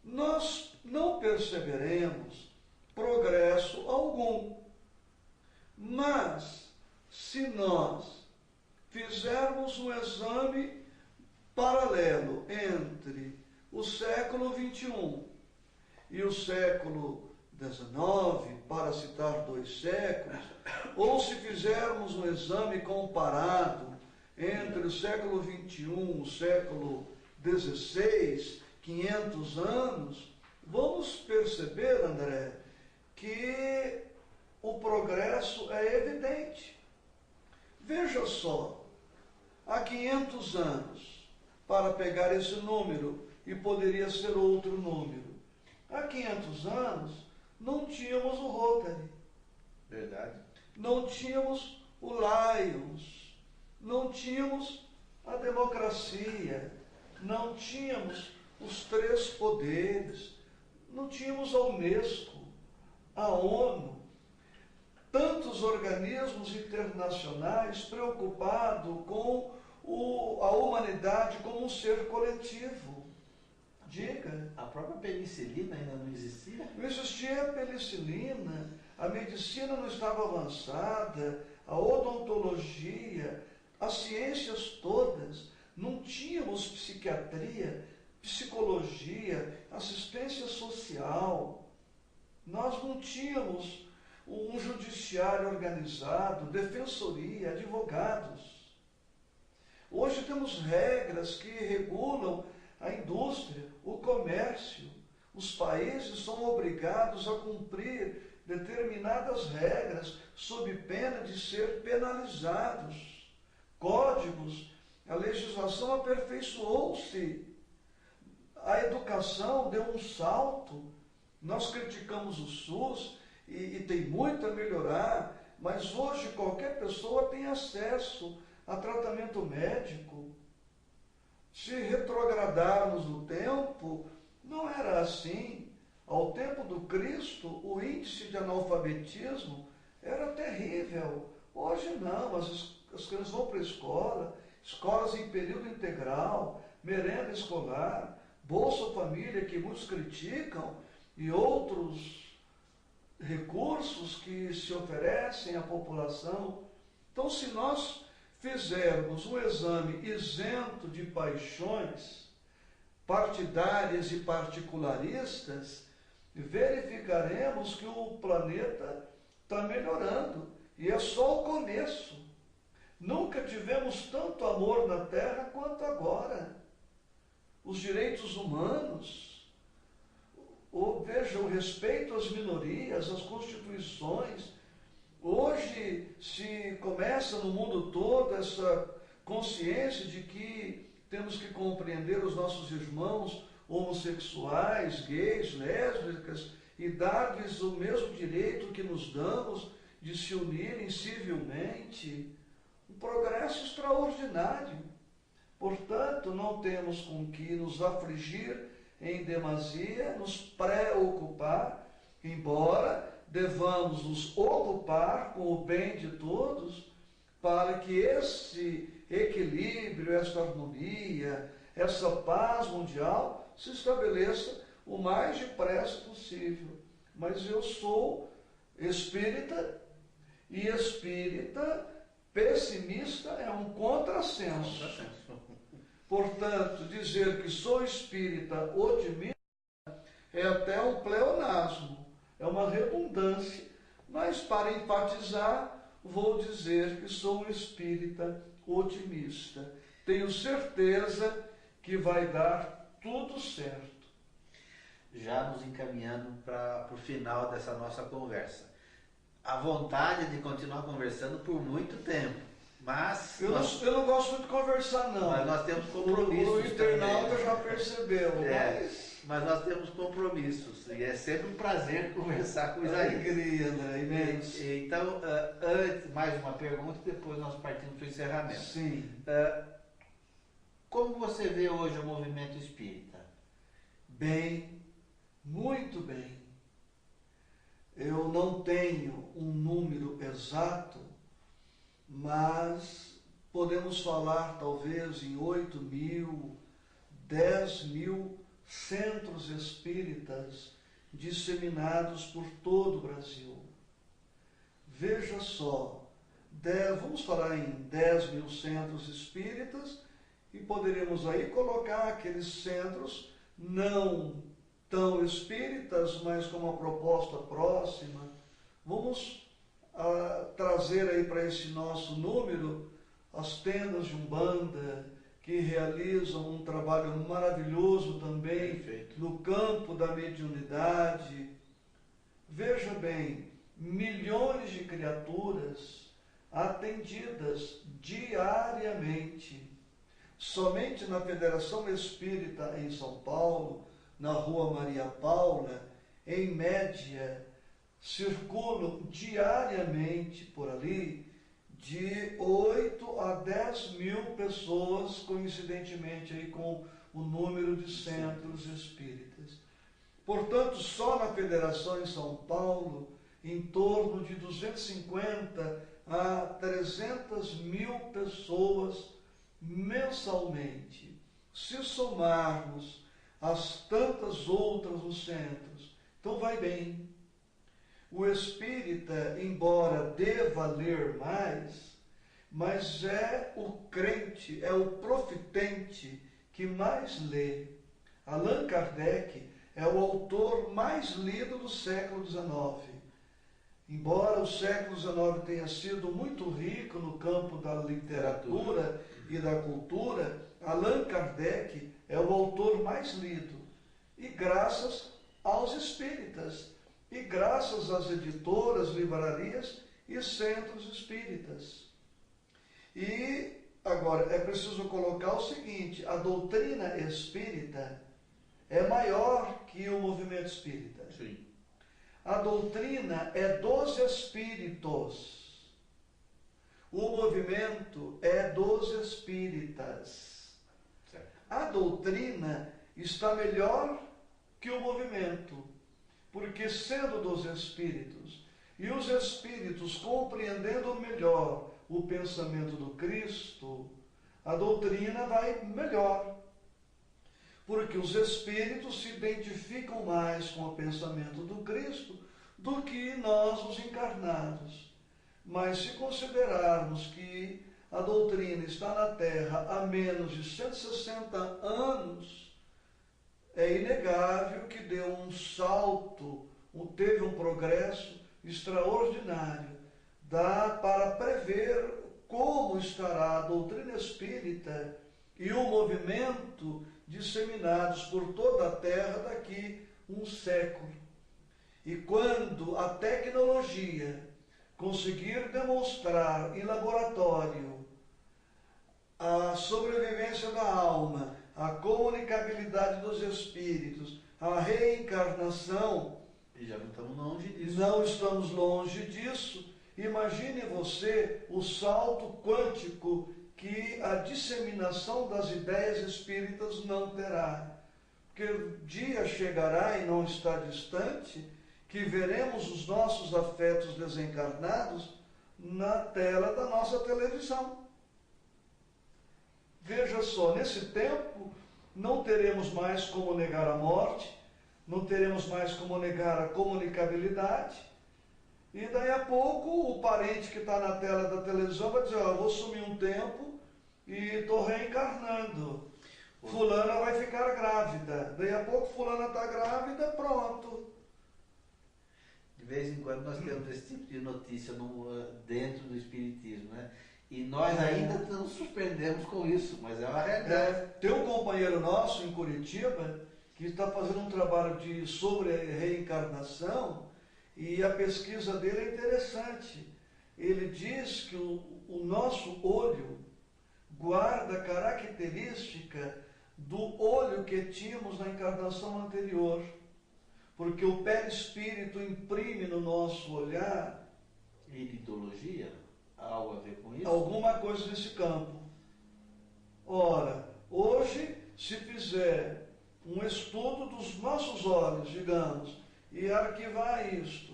nós não perceberemos progresso algum. Mas, se nós fizermos um exame paralelo entre o século XXI e o século XIX, para citar 2 séculos, ou se fizermos um exame comparado entre o século XXI e o século XVI, 500 anos, vamos perceber, André, que o progresso é evidente. Veja só, há 500 anos, para pegar esse número, e poderia ser outro número, há 500 anos não tínhamos o Rotary. Verdade. Não tínhamos o Lions, não tínhamos a democracia, não tínhamos os 3 poderes, não tínhamos a Unesco, a ONU, tantos organismos internacionais preocupados com a humanidade como um ser coletivo. Diga. A própria penicilina ainda não existia? Não existia a penicilina, a medicina não estava avançada, a odontologia, as ciências todas, não tínhamos psiquiatria, psicologia, assistência social, nós não tínhamos um judiciário organizado, defensoria, advogados. Hoje temos regras que regulam a indústria, o comércio. Os países são obrigados a cumprir determinadas regras sob pena de ser penalizados. Códigos, a legislação aperfeiçoou-se. A educação deu um salto. Nós criticamos o SUS e tem muito a melhorar, mas hoje qualquer pessoa tem acesso a tratamento médico. Se retrogradarmos no tempo, não era assim. Ao tempo do Cristo, o índice de analfabetismo era terrível. Hoje não, as crianças vão para a escola, escolas em período integral, merenda escolar, Bolsa Família, que muitos criticam, e outros recursos que se oferecem à população. Então, se nós fizermos um exame isento de paixões partidárias e particularistas, verificaremos que o planeta está melhorando. E é só o começo. Nunca tivemos tanto amor na Terra quanto agora. Os direitos humanos, veja, o respeito às minorias, às constituições. Hoje se começa no mundo todo essa consciência de que temos que compreender os nossos irmãos homossexuais, gays, lésbicas e dar-lhes o mesmo direito que nos damos de se unirem civilmente. Um progresso extraordinário. Portanto, não temos com que nos afligir em demasia, nos preocupar, embora devamos nos ocupar com o bem de todos, para que esse equilíbrio, essa harmonia, essa paz mundial se estabeleça o mais depressa possível. Mas eu sou espírita, e espírita pessimista é um contrassenso. Portanto, dizer que sou espírita otimista é até um pleonasmo, é uma redundância, mas para enfatizar, vou dizer que sou um espírita otimista. tenho certeza que vai dar tudo certo. Já nos encaminhando para o final dessa nossa conversa. A vontade de continuar conversando por muito tempo, mas... Eu não gosto muito de conversar, não. Mas nós temos compromissos. O internauta também. já percebeu, mas nós temos compromissos, e é sempre um prazer conversar com Isaías. Alegria, né? Imenso. Então, antes, mais uma pergunta, depois nós partimos para o encerramento. Sim. Como você vê hoje o movimento espírita? Bem, muito bem. Eu não tenho um número exato, mas podemos falar talvez em 8.000, 10.000 centros espíritas disseminados por todo o Brasil. Veja só, vamos falar em 10.000 centros espíritas e poderíamos aí colocar aqueles centros não tão espíritas, mas com uma proposta próxima. Vamos trazer aí para esse nosso número as tendas de Umbanda, que realizam um trabalho maravilhoso também Perfeito. no campo da mediunidade. Veja bem, milhões de criaturas atendidas diariamente. Somente na Federação Espírita em São Paulo, na Rua Maria Paula, em média, circulam diariamente por ali de 8 a 10 mil pessoas, coincidentemente aí com o número de centros espíritas. Portanto, só na Federação em São Paulo, em torno de 250 a 300 mil pessoas mensalmente. Se somarmos as tantas outras nos centros, então vai bem. O espírita, embora deva ler mais, mas é o crente, é o profitente que mais lê. Allan Kardec é o autor mais lido do século XIX. Embora o século XIX tenha sido muito rico no campo da literatura e da cultura, Allan Kardec é o autor mais lido. E graças aos espíritas, e graças às editoras, livrarias e centros espíritas. E agora é preciso colocar o seguinte: a doutrina espírita é maior que o movimento espírita. Sim. A doutrina é dos espíritos. O movimento é dos espíritas. Certo. A doutrina está melhor que o movimento, porque sendo dos espíritos, e os espíritos compreendendo melhor o pensamento do Cristo, a doutrina vai melhor. Porque os espíritos se identificam mais com o pensamento do Cristo do que nós, os encarnados. Mas se considerarmos que a doutrina está na Terra há menos de 160 anos, é inegável que deu um salto, teve um progresso extraordinário. Dá para prever como estará a doutrina espírita e o movimento disseminados por toda a Terra daqui um século. E quando a tecnologia conseguir demonstrar em laboratório a sobrevivência da alma, a comunicabilidade dos espíritos, a reencarnação, E já não estamos longe disso. não estamos longe disso. Imagine você o salto quântico que a disseminação das ideias espíritas não terá. Porque o dia chegará, e não está distante, que veremos os nossos afetos desencarnados na tela da nossa televisão. Veja só, nesse tempo não teremos mais como negar a morte, não teremos mais como negar a comunicabilidade, e daí a pouco o parente que está na tela da televisão vai dizer: eu vou sumir um tempo e estou reencarnando. Fulana vai ficar grávida. Daí a pouco fulana está grávida, pronto. De vez em quando nós temos esse tipo de notícia dentro do espiritismo, né? E nós ainda nos surpreendemos com isso, mas é uma realidade. Tem um companheiro nosso em Curitiba que está fazendo um trabalho sobre reencarnação, e a pesquisa dele é interessante. Ele diz que o nosso olho guarda a característica do olho que tínhamos na encarnação anterior, porque o perispírito imprime no nosso olhar Iridologia? Algo a ver com isso? alguma coisa nesse campo. Ora, hoje, se fizer um estudo dos nossos olhos, digamos, e arquivar isto,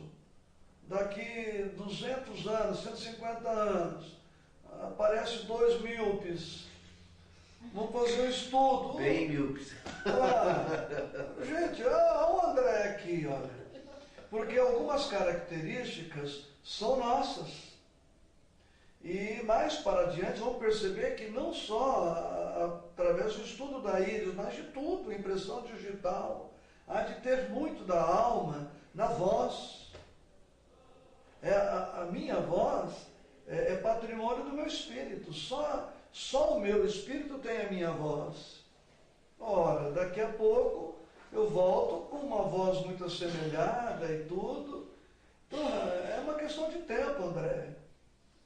daqui 200 anos, 150 anos, aparece 2 míopes. Vamos fazer um estudo. Bem míopes. Gente, olha o André aqui, olha. Porque algumas características são nossas. E mais para adiante vamos perceber que não só através do estudo da íris, mas de tudo, impressão digital, há de ter muito da alma na voz. A minha voz é patrimônio do meu espírito. Só o meu espírito tem a minha voz. Ora, daqui a pouco eu volto com uma voz muito assemelhada e tudo. Então, é uma questão de tempo, André.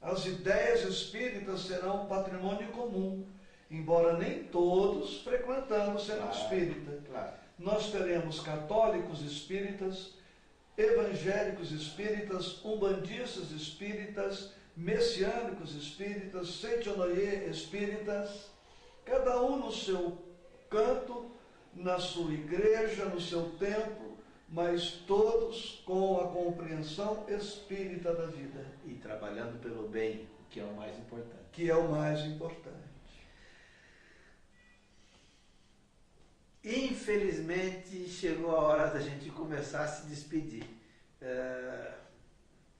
As ideias espíritas serão patrimônio comum, embora nem todos frequentando o centro espírita. Claro. Nós teremos católicos espíritas, evangélicos espíritas, umbandistas espíritas, messiânicos espíritas, seitonoye espíritas, cada um no seu canto, na sua igreja, no seu templo, mas todos com a compreensão espírita da vida. E trabalhando pelo bem, que é o mais importante. Que é o mais importante. Infelizmente, chegou a hora da gente começar a se despedir.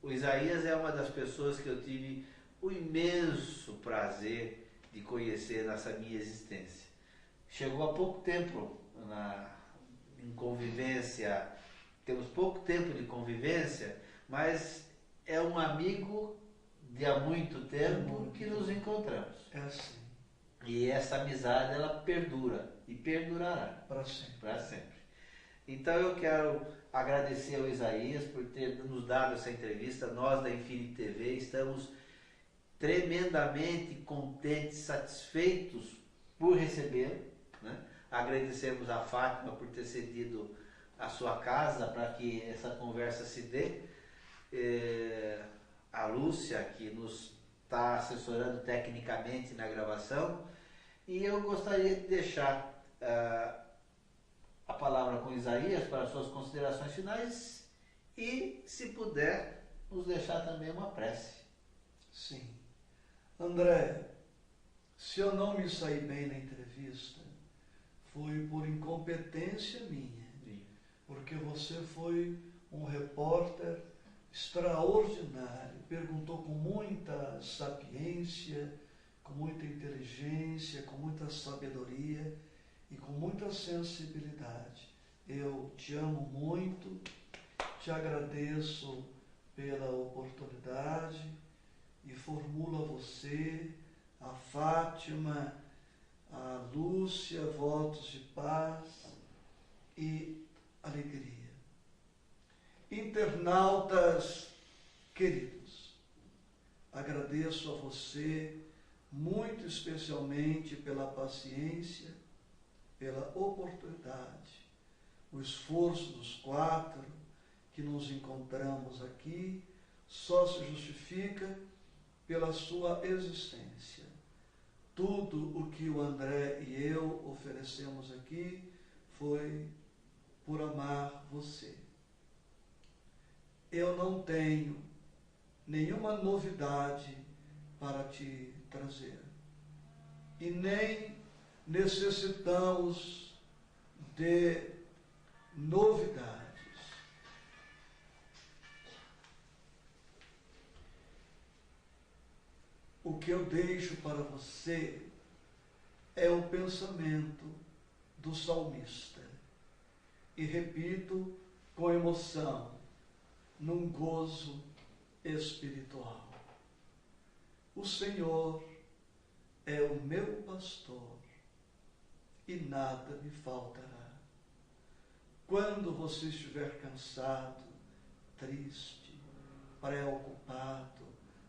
O Isaías é uma das pessoas que eu tive o imenso prazer de conhecer nessa minha existência. Chegou há pouco tempo em convivência, temos pouco tempo de convivência, mas é um amigo de há muito tempo que nos encontramos. É assim. E essa amizade, ela perdura e perdurará. Para sempre. Para sempre. Então eu quero agradecer ao Isaías por ter nos dado essa entrevista. Nós da Infinity TV estamos tremendamente contentes, satisfeitos por recebê-lo, né? Agradecemos a Fátima por ter cedido a sua casa para que essa conversa se dê. A Lúcia, que nos está assessorando tecnicamente na gravação. E eu gostaria de deixar a palavra com Isaías para suas considerações finais e, se puder, nos deixar também uma prece. Sim. André, se eu não me saí bem na entrevista, foi por incompetência minha. Sim. Porque você foi um repórter extraordinário, perguntou com muita sapiência, com muita inteligência, com muita sabedoria e com muita sensibilidade. Eu te amo muito, te agradeço pela oportunidade e formulo a você, a Fátima, a Lúcia, votos de paz e alegria. Internautas queridos, agradeço a você muito especialmente pela paciência, pela oportunidade, o esforço dos 4 que nos encontramos aqui só se justifica pela sua existência. Tudo o que o André e eu oferecemos aqui foi por amar você. Eu não tenho nenhuma novidade para te trazer. E nem necessitamos de novidades. O que eu deixo para você é o pensamento do salmista. E repito com emoção, num gozo espiritual. O Senhor é o meu pastor e nada me faltará. Quando você estiver cansado, triste, preocupado,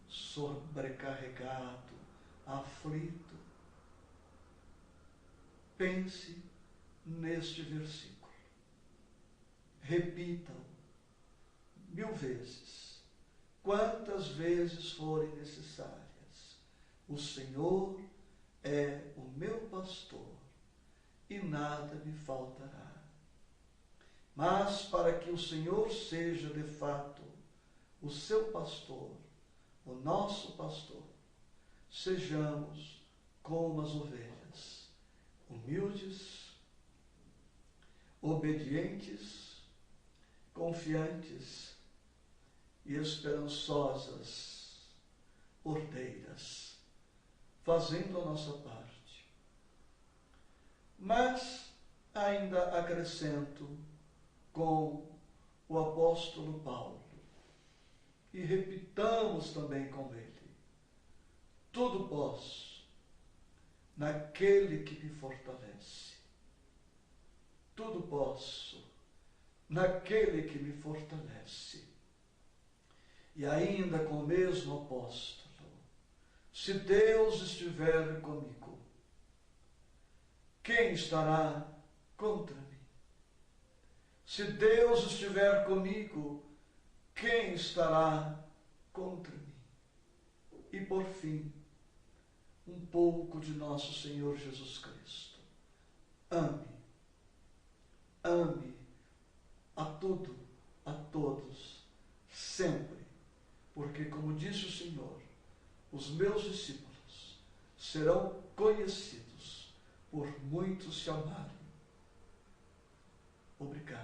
sobrecarregado, aflito, pense neste versículo. Repita-o 1000 vezes, quantas vezes forem necessárias. O Senhor é o meu pastor e nada me faltará. Mas para que o Senhor seja de fato o seu pastor, o nosso pastor, sejamos como as ovelhas, humildes, obedientes, confiantes e esperançosas, ordeiras, fazendo a nossa parte. Mas ainda acrescento com o apóstolo Paulo, e repitamos também com ele: tudo posso naquele que me fortalece. Tudo posso naquele que me fortalece. E ainda com o mesmo apóstolo: se Deus estiver comigo, quem estará contra mim? Se Deus estiver comigo, quem estará contra mim? E por fim, um pouco de nosso Senhor Jesus Cristo. Ame a tudo, a todos, sempre, porque, como disse o Senhor, os meus discípulos serão conhecidos por muitos se amarem. Obrigado.